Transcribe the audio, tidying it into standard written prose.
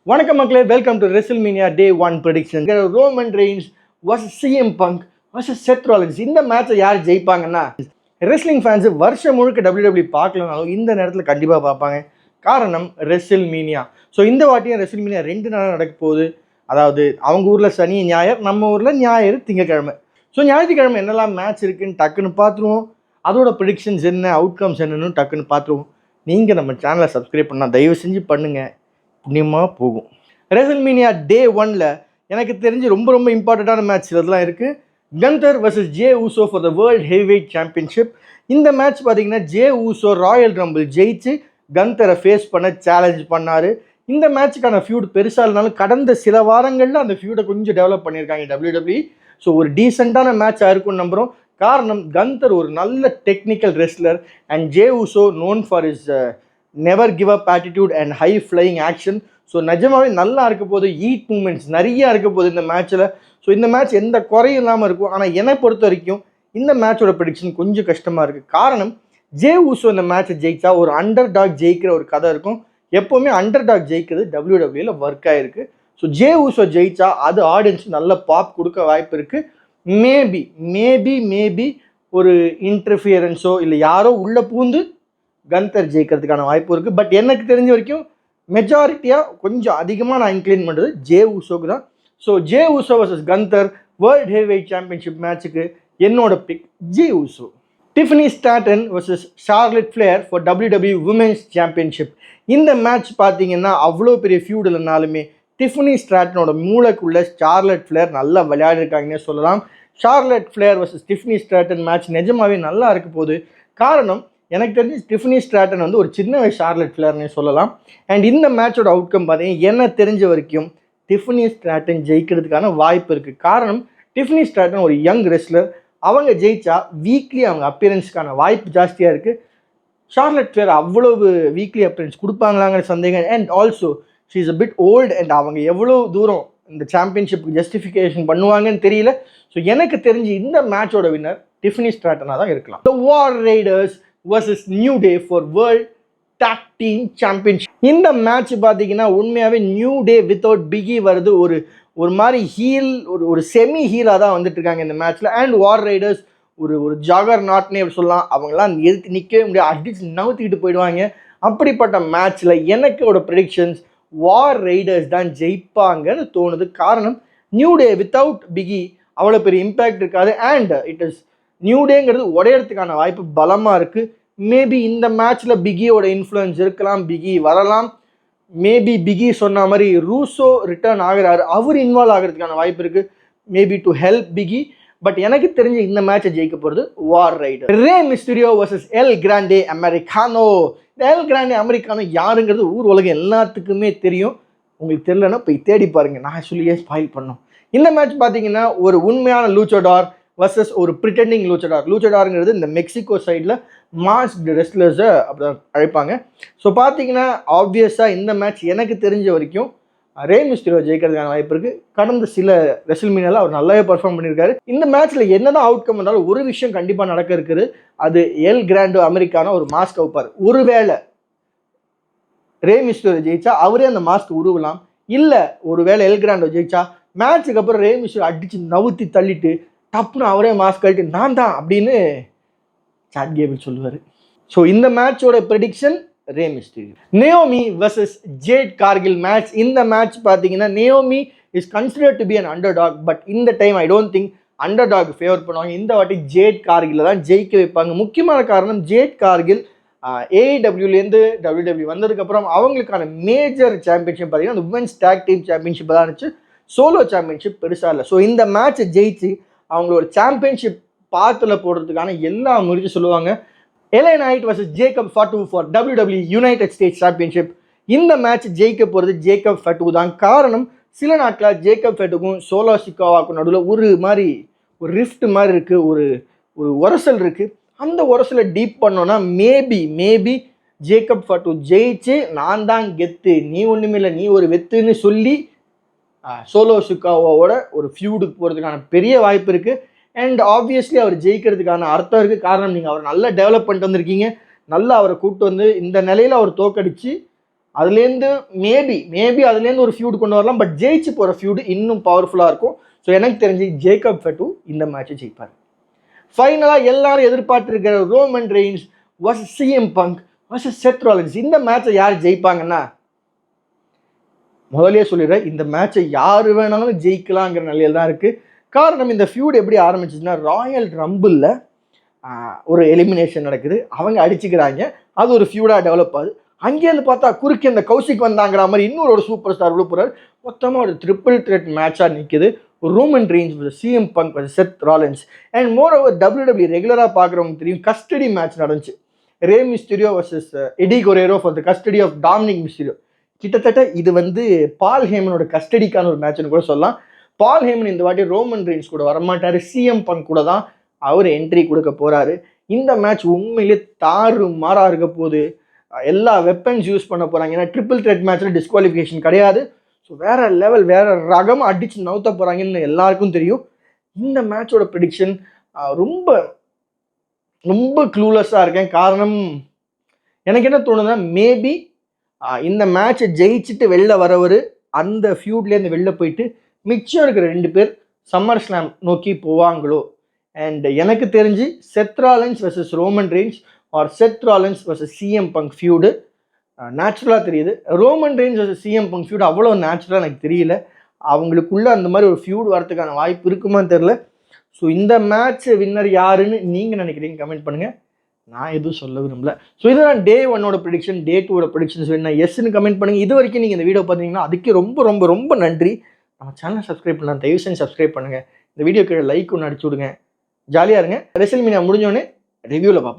வணக்கம் மக்களே, welcome to WrestleMania day 1 prediction. Roman Reigns vs CM bunk vs செத் Rollins. இந்த மேட்சை யார் ஜெயிப்பாங்கன்னா, ரெஸ்லிங் ஃபேன்ஸ் வருஷம் முழுக்க WWE பார்க்கலனாலும் இந்த நேரத்தில் கண்டிப்பாக பார்ப்பாங்க. காரணம் ரெசில்மேனியா. ஸோ இந்த வாட்டியும் ரெசில்மேனியா 2 நாள் நடக்க போகுது. அதாவது அவங்க ஊரில் சனி ஞாயிறு, நம்ம ஊரில் ஞாயிறு திங்கக்கிழமை. ஸோ ஞாயிற்றுக்கிழமை என்னெல்லாம் மேட்ச் இருக்குன்னு டக்குன்னு பார்த்துருவோம். அதோட ப்ரெடிக்ஷன்ஸ் என்ன, அவுட்கம்ஸ் என்னன்னு டக்குன்னு பார்த்துருவோம். நீங்கள் நம்ம சேனலை சப்ஸ்கிரைப் பண்ணால் தயவு செஞ்சு பண்ணுங்கள், புண்ணியமாக போகும். ரெசில்மேனியா டே 1ல் எனக்கு தெரிஞ்சு ரொம்ப இம்பார்ட்டண்ட்டான மேட்ச் இதெல்லாம் இருக்குது. Gunther vs Jey Uso for the world heavyweight championship. இந்த மேட்ச் பார்த்தீங்கன்னா ஜே ஊசோ ராயல் ரம்பிள் ஜெயிச்சு கந்தரை ஃபேஸ் பண்ண சேலஞ்ச் பண்ணார். இந்த மேட்சுக்கான ஃபியூட் பெருசாக இல்லைனாலும் கடந்த சில வாரங்களில் அந்த ஃபியூடை கொஞ்சம் டெவலப் பண்ணியிருக்காங்க WWE. ஸோ ஒரு டீசெண்டான மேட்சாக இருக்கும்னு நம்புகிறோம். காரணம் கந்தர் ஒரு நல்ல technical wrestler and J Uso known for is never give up attitude and high flying action. So நிஜமாவே நல்லா இருக்க போது, ஈட் மூமெண்ட்ஸ் நிறையா இருக்க போகுது இந்த மேட்ச்சில். ஸோ இந்த மேட்ச் எந்த குறையும் இல்லாமல் இருக்கும். ஆனால் என்னை பொறுத்த வரைக்கும் இந்த மேட்சோட ப்ரெடிக்ஷன் கொஞ்சம் கஷ்டமாக இருக்குது. காரணம் ஜே ஊசோ இந்த மேட்சை ஜெயிச்சா ஒரு அண்டர் டாக் ஜெயிக்கிற ஒரு கதை இருக்கும். எப்போவுமே அண்டர் டாக் ஜெயிக்கிறது WWEல ஒர்க் ஆகிருக்கு. ஸோ ஜே ஊசோ ஜெயிச்சா அது ஆடியன்ஸுக்கு நல்ல பாப் கொடுக்க வாய்ப்பு இருக்குது. மேபி ஒரு இன்டர்ஃபியரன்ஸோ இல்லை யாரோ உள்ளே பூந்து கந்தர் ஜெயிக்கிறதுக்கான வாய்ப்பு இருக்குது. பட் எனக்கு தெரிஞ்ச வரைக்கும் மெஜாரிட்டியாக கொஞ்சம் அதிகமாக நான் இன்க்ளைன் பண்ணுறது ஜே ஊசோக்கு தான். So Jey Uso vs Gunther world heavyweight championship மேட்சுக்கு என்னோட big Jey Uso. Tiffany Stratton vs Charlotte Flair for WWE women's championship. இந்த மேட்ச் பார்த்தீங்கன்னா அவ்வளோ பெரிய ஃபியூட் இல்லைனாலுமே டிஃபனி ஸ்டாட்டனோட மூளைக்குள்ளே ஷார்லட் ஃப்ளேர் நல்லா விளையாடிருக்காங்கன்னே சொல்லலாம். Charlotte Flair vs Tiffany Stratton match நிஜமாவே நல்லா இருக்க போகுது. காரணம் எனக்கு தெரிஞ்சு டிஃபனி ஸ்டாட்டன் வந்து ஒரு சின்ன வயசு ஷார்லட் ஃப்ளேர்னே சொல்லலாம். அண்ட் இந்த மேட்சோட அவுட்கம் பார்த்தீங்கன்னா என்ன தெரிஞ்ச வரைக்கும் டிஃபனி ஸ்டாட்டன் ஜெயிக்கிறதுக்கான வாய்ப்பு இருக்குது. காரணம் டிஃபனி ஸ்டாட்டன் ஒரு யங் ரெஸ்லர். அவங்க ஜெயிச்சா வீக்லி அவங்க அப்பியரன்ஸ்க்கான வாய்ப்பு ஜாஸ்தியாக இருக்குது. ஷார்லட் ஃப்ளேர் அவ்வளவு வீக்லி அப்பியரன்ஸ் கொடுப்பாங்களாங்கிற சந்தேகம். And also she is a bit old and அவங்க எவ்வளோ தூரம் இந்த சாம்பியன்ஷிப்புக்கு ஜஸ்டிஃபிகேஷன் பண்ணுவாங்கன்னு தெரியல. ஸோ எனக்கு தெரிஞ்சு இந்த மேட்சோட வின்னர் டிஃபனி ஸ்டாட்டனாக தான் இருக்கலாம். The War Raiders vs New Day for world tag team championship. இந்த மேட்ச் பார்த்தீங்கன்னா உண்மையாகவே நியூ டே வித்தவுட் பிகி வருது. ஒரு மாதிரி ஹீல், ஒரு செமி ஹீலாக தான் வந்துட்டு இருக்காங்க இந்த மேட்ச்சில். அண்ட் வார் ரைடர்ஸ் ஒரு ஜாகர் நாட்னே சொல்லலாம். அவங்களாம் எதிர்த்து நிற்கவே முடியாது, அடிச்சு நவுத்திக்கிட்டு போயிடுவாங்க. அப்படிப்பட்ட மேட்ச்சில் எனக்கோட ப்ரெடிக்ஷன்ஸ் வார் ரைடர்ஸ் தான் ஜெயிப்பாங்கன்னு தோணுது. காரணம் நியூ டே வித்தவுட் பிகி அவ்வளோ பெரிய இம்பேக்ட் இருக்காது. அண்ட் இட் இஸ் நியூ டேங்கிறது உடையறதுக்கான வாய்ப்பு பலமாக இருக்குது. மேபி இந்த மேட்ச்சில் பிகியோட இன்ஃப்ளூயன்ஸ் இருக்கலாம், பிகி வரலாம். மேபி பிகி சொன்ன மாதிரி ரூசோ ரிட்டர்ன் ஆகிறாரு, அவர் இன்வால்வ் ஆகிறதுக்கான வாய்ப்பு இருக்குது, மேபி டு ஹெல்ப் பிகி. பட் எனக்கு தெரிஞ்ச இந்த மேட்சை ஜெயிக்க போகிறது வார் ரைடர். ரே Mysterio vs L Grande Americano. இந்த எல் கிராண்டே அமெரிக்கானோ யாருங்கிறது ஊர் உலகம் எல்லாத்துக்குமே தெரியும். உங்களுக்கு தெரியலன்னா போய் தேடி பாருங்கள், நான் சொல்லியே ஸ்பாயில் பண்ணோம். இந்த மேட்ச் பார்த்தீங்கன்னா ஒரு உண்மையான லூச்சடார் வர்சஸ் ஒரு ப்ரிட்டெண்டிங் லூச்சடார். லூச்சடாருங்கிறது இந்த மெக்சிகோ சைடில் மாஸ்க்டு ரெஸ்லர்ஸை அப்படி அழைப்பாங்க. ஸோ பார்த்தீங்கன்னா ஆப்வியஸாக இந்த மேட்ச் எனக்கு தெரிஞ்ச வரைக்கும் ரே மிஸ்டீரியோ ஜெயிக்கிறதுக்கான வாய்ப்பு இருக்குது. கடந்த சில ரெசில்மேனியாவில் அவர் நல்லாவே பர்ஃபார்ம் பண்ணியிருக்காரு. இந்த மேட்ச்சில் என்னதான் அவுட்கம் வந்தாலும் ஒரு விஷயம் கண்டிப்பாக நடக்க இருக்குது. அது எல் கிராண்டோ அமெரிக்கானோ ஒரு மாஸ்க் வைப்பார். ஒருவேளை ரே மிஸ்டீரியோ ஜெயிச்சா அவரே அந்த மாஸ்க் உருவலாம். இல்லை ஒருவேளை எல் கிராண்டோ ஜெயிச்சா மேட்ச்சுக்கு அப்புறம் ரே மிஸ்டீரியோ அடித்து நவுத்தி தள்ளிட்டு டப்புன்னு அவரே மாஸ்க் கழிட்டு நான் தான் அப்படின்னு சாட் கேபிள் சொல்லுவார். ஸோ இந்த மேட்சோட prediction Rey Mysterio. Naomi vs Jade Cargill match. இந்த மேட்ச் பார்த்தீங்கன்னா Naomi is considered to be an underdog. But இந்த time I don't think underdog favour பண்ணுவாங்க. இந்த வாட்டி ஜேட் கார்கில் தான் ஜெயிக்க வைப்பாங்க. முக்கியமான காரணம் ஜேட் கார்கில் AEWலேருந்து WWE வந்ததுக்கப்புறம் அவங்களுக்கான மேஜர் சாம்பியன்ஷிப் பார்த்தீங்கன்னா அந்த உமன்ஸ் டேக் டீம் சாம்பியன்ஷிப் தான் இருந்துச்சு. சோலோ சாம்பியன்ஷிப் பெருசாக இல்லை. ஸோ இந்த மேட்சை ஜெயிச்சு அவங்களோட சாம்பியன்ஷிப் பாத்தில் போடுறதுக்கான எல்லா முயற்சி சொல்லுவாங்க. LA Knight vs Jacob Fatu for WWE United States championship. இந்த மேட்ச் ஜெயிக்க போகிறது ஜேக்கப் ஃபட்டு தான். காரணம் சில நாட்களாக ஜேக்கப் ஃபட்டுக்கும் சோலோ சிக்காவாக்கும் நடுவில் ஒரு ரிஃப்ட் மாதிரி இருக்குது, ஒரு உரசல் இருக்குது. அந்த உரசலை டீப் பண்ணோன்னா மேபி ஜேக்கப் ஃபட்டு ஜெயிச்சு நான் தான் கெத்து, நீ ஒன்றுமில்லை, நீ ஒரு வெத்துன்னு சொல்லி சோலோ சிக்காவோட ஒரு ஃபியூடுக்கு போகிறதுக்கான பெரிய வாய்ப்பு இருக்குது. அண்ட் ஆப்வியஸ்லி அவர் ஜெயிக்கிறதுக்கான அர்த்தம் இருக்குது. காரணம் நீங்கள் அவர் நல்லா டெவலப் பண்ணிட்டு வந்திருக்கீங்க, நல்லா அவரை கூப்பிட்டு வந்து இந்த நிலையில் அவர் தோக்கடிச்சு அதுலேருந்து மேபி அதுலேருந்து ஒரு ஃபியூட் கொண்டு வரலாம். பட் ஜெயிச்சு போகிற ஃபியூடு இன்னும் பவர்ஃபுல்லாக இருக்கும். ஸோ எனக்கு தெரிஞ்சு ஜேக்கப் ஃபெட்டு இந்த மேட்சை ஜெயிப்பார். ஃபைனலாக எல்லாரும் எதிர்பார்த்துருக்கிற Roman Reigns versus CM Punk versus Seth Rollins. இந்த மேட்சை யார் ஜெயிப்பாங்கன்னா, முதலே சொல்லிடுறேன், இந்த மேட்சை யார் வேணாலும் ஜெயிக்கலாங்கிற நிலையில் தான் இருக்குது. காரணம், இந்த ஃபியூட் எப்படி ஆரம்பிச்சிச்சுன்னா, ராயல் ரம்பிளில் ஒரு எலிமினேஷன் நடக்குது, அவங்க அடிச்சுக்கிறாங்க, அது ஒரு ஃபியூடாக டெவலப் ஆகுது. அங்கேருந்து பார்த்தா குறுக்கே இந்த கௌசிக் வந்தாங்கிற மாதிரி இன்னொரு சூப்பர் ஸ்டார் உள்ள போகிறார். மொத்தமாக ஒரு ட்ரிபிள் த்ரெட் மேட்சாக நிற்குது. Roman Reigns versus CM Punk versus Seth Rollins. And moreover WWE ரெகுலராக பார்க்குறவங்க தெரியும், கஸ்டடி மேட்ச் நடந்துச்சு. Rey Mysterio versus Eddie Guerrero for the custody of Dominik Mysterio. கிட்டத்தட்ட இது வந்து பால் ஹேமனோட கஸ்டடிக்கான ஒரு மேட்ச்னு கூட சொல்லலாம். பால் ஹேமன் இந்த வாட்டி ரோமன் ரெயின்ஸ் கூட வரமாட்டார், சிஎம் பங்க் கூட தான் அவர் என்ட்ரி கொடுக்க போகிறாரு. இந்த மேட்ச் உண்மையிலே தாறு மாறா இருக்க போகுது. எல்லா வெப்பன்ஸ் யூஸ் பண்ண போகிறாங்க. ஏன்னா ட்ரிபிள் த்ரெட் மேட்ச்சில் டிஸ்குவாலிஃபிகேஷன் கிடையாது. ஸோ வேறு லெவல், வேறு ரகமாக அடித்து நவுத்த போகிறாங்கன்னு எல்லாருக்கும் தெரியும். இந்த மேட்சோட ப்ரெடிக்ஷன் ரொம்ப ரொம்ப க்ளூலெஸ்ஸாக இருக்கேன். காரணம், எனக்கு என்ன தோணுதுன்னா, மேபி இந்த மேட்சை ஜெயிச்சுட்டு வெளில வரவர் அந்த ஃபியூட்லேருந்து வெளில போயிட்டு மிச்சம் இருக்கிற 2 பேர் சம்மர் ஸ்லாம் நோக்கி போவாங்களோ. அண்ட் எனக்கு தெரிஞ்சு Seth Rollins versus Roman Reigns or Seth Rollins versus CM Punk feud நேச்சுரலாக தெரியுது. Roman Reigns versus CM Punk feud அவ்வளோ நேச்சுரலாக எனக்கு தெரியல. அவங்களுக்குள்ள அந்த மாதிரி ஒரு ஃபியூட் வரதுக்கான வாய்ப்பு இருக்குமான்னு தெரில. ஸோ இந்த மேட்ச் வின்னர் யாருன்னு நீங்கள் நினைக்கிறீங்க கமெண்ட் பண்ணுங்கள். நான் எதுவும் சொல்ல விரும்பல. ஸோ இதுதான் டே 1ஓட ப்ரெடிக்ஷன். டே 2ஓட ப்ரெடிக்ஷன்ஸ் வேணும் எஸ்ன்னு கமெண்ட் பண்ணுங்கள். இது வரைக்கும் நீங்கள் இந்த வீடியோ பார்த்தீங்கன்னா அதுக்கு ரொம்ப ரொம்ப ரொம்ப நன்றி. நம்ம சேனலை சப்ஸ்கிரைப் பண்ணலாம், தயவு செஞ்சு சப்ஸ்கிரைப் பண்ணுங்கள். இந்த வீடியோ கீழே லைக் ஒன்று அடிச்சு விடுங்க. ஜாலியாக இருங்க. ரெசல்மீனியா முடிஞ்சோடனே ரிவ்யூவில் பார்ப்போம்.